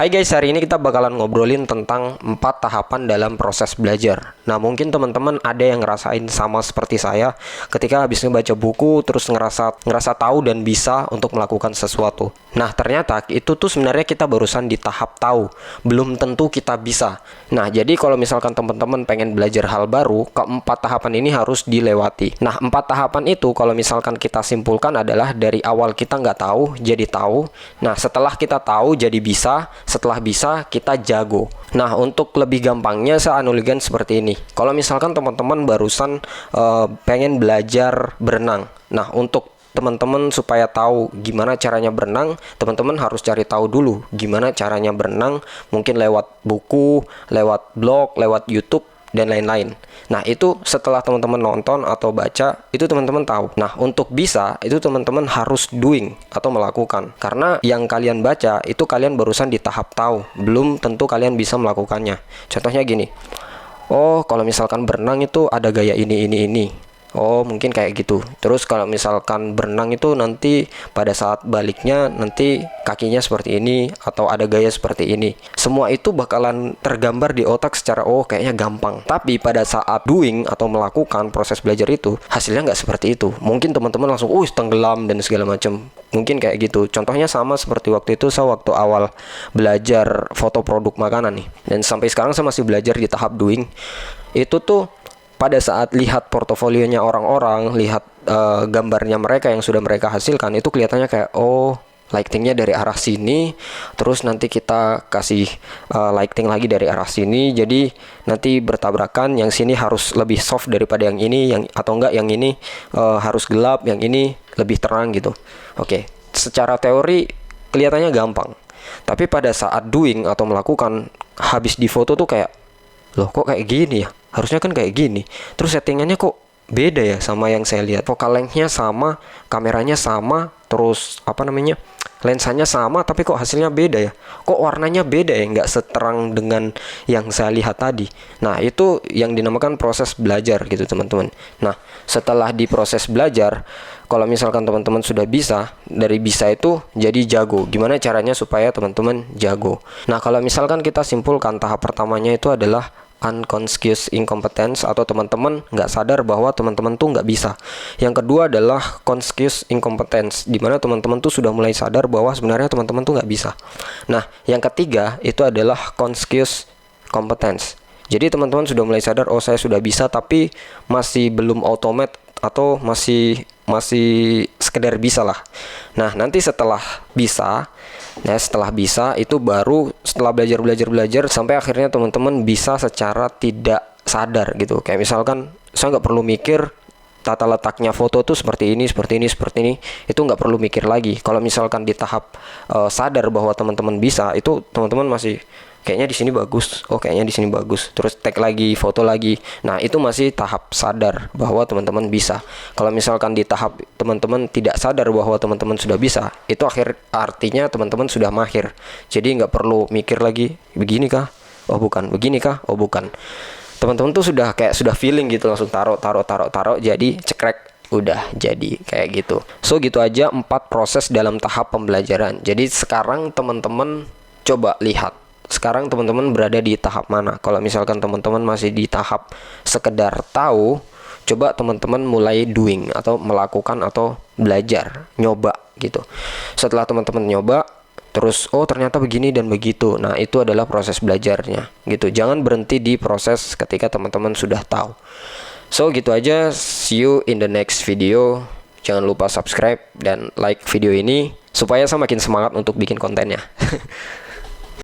Hai guys, hari ini kita bakalan ngobrolin tentang 4 tahapan dalam proses belajar. Nah, mungkin teman-teman ada yang ngerasain sama seperti saya ketika habis ngebaca buku terus ngerasa tahu dan bisa untuk melakukan sesuatu. Nah, ternyata itu tuh sebenarnya kita barusan di tahap tahu, belum tentu kita bisa. Nah, jadi kalau misalkan teman-teman pengen belajar hal baru, keempat tahapan ini harus dilewati. Nah, 4 tahapan itu kalau misalkan kita simpulkan adalah dari awal kita nggak tahu jadi tahu. Nah, setelah kita tahu jadi bisa. Setelah bisa, kita jago. Nah, untuk lebih gampangnya saya analogikan seperti ini. Kalau misalkan teman-teman barusan pengen belajar berenang. Nah, untuk teman-teman supaya tahu gimana caranya berenang, teman-teman harus cari tahu dulu gimana caranya berenang, mungkin lewat buku, lewat blog, lewat YouTube, dan lain-lain. Nah, itu setelah teman-teman nonton atau baca, itu teman-teman tahu. Nah, untuk bisa, itu teman-teman harus doing atau melakukan. Karena yang kalian baca, itu kalian barusan di tahap tahu. Belum tentu kalian bisa melakukannya. Contohnya gini. Oh, kalau misalkan berenang itu ada gaya ini. Oh, mungkin kayak gitu. Terus kalau misalkan berenang itu nanti pada saat baliknya nanti kakinya seperti ini atau ada gaya seperti ini. Semua itu bakalan tergambar di otak secara kayaknya gampang. Tapi pada saat doing atau melakukan proses belajar itu hasilnya nggak seperti itu. Mungkin teman-teman langsung tenggelam dan segala macam. Mungkin kayak gitu. Contohnya sama seperti waktu itu saya waktu awal belajar foto produk makanan nih. Dan sampai sekarang saya masih belajar di tahap doing. Itu tuh pada saat lihat portofolionya orang-orang, lihat gambarnya mereka yang sudah mereka hasilkan, itu kelihatannya kayak lightingnya dari arah sini, terus nanti kita kasih lighting lagi dari arah sini, jadi nanti bertabrakan, yang sini harus lebih soft daripada yang ini, atau enggak yang ini harus gelap, yang ini lebih terang gitu. Oke, secara teori kelihatannya gampang, tapi pada saat doing atau melakukan, habis di foto tuh kayak, loh kok kayak gini ya? Harusnya kan kayak gini. Terus settingannya kok beda ya sama yang saya lihat. Focal length-nya sama, kameranya sama, terus lensanya sama, tapi kok hasilnya beda ya? Kok warnanya beda ya? Nggak seterang dengan yang saya lihat tadi. Nah, itu yang dinamakan proses belajar gitu teman-teman. Nah, setelah di proses belajar, kalau misalkan teman-teman sudah bisa, dari bisa itu jadi jago. Gimana caranya supaya teman-teman jago? Nah, kalau misalkan kita simpulkan tahap pertamanya itu adalah unconscious incompetence, atau teman-teman nggak sadar bahwa teman-teman tuh nggak bisa. Yang kedua adalah conscious incompetence, di mana teman-teman tuh sudah mulai sadar bahwa sebenarnya teman-teman tuh nggak bisa. Nah, yang ketiga itu adalah conscious competence. Jadi teman-teman sudah mulai sadar, saya sudah bisa tapi masih belum automate atau masih sekedar bisa lah. Nah, nanti setelah bisa, itu baru setelah belajar sampai akhirnya teman-teman bisa secara tidak sadar gitu. Kayak misalkan saya nggak perlu mikir tata letaknya foto tuh seperti ini, itu nggak perlu mikir lagi. Kalau misalkan di tahap sadar bahwa teman-teman bisa, itu teman-teman masih kayaknya di sini bagus, kayaknya di sini bagus, terus tag lagi, foto lagi. Nah, itu masih tahap sadar bahwa teman-teman bisa. Kalau misalkan di tahap teman-teman tidak sadar bahwa teman-teman sudah bisa, itu artinya teman-teman sudah mahir. Jadi nggak perlu mikir lagi, begini kah? Oh bukan, begini kah? Oh bukan. Teman-teman tuh sudah feeling gitu, langsung taruh, jadi cekrek, udah jadi kayak gitu. So gitu aja 4 proses dalam tahap pembelajaran. Jadi sekarang teman-teman coba lihat, sekarang teman-teman berada di tahap mana. Kalau misalkan teman-teman masih di tahap sekedar tahu, coba teman-teman mulai doing atau melakukan atau belajar, nyoba gitu. Setelah teman-teman nyoba, terus ternyata begini dan begitu. Nah, itu adalah proses belajarnya gitu. Jangan berhenti di proses ketika teman-teman sudah tahu. So gitu aja, see you in the next video. Jangan lupa subscribe dan like video ini supaya saya makin semangat untuk bikin kontennya.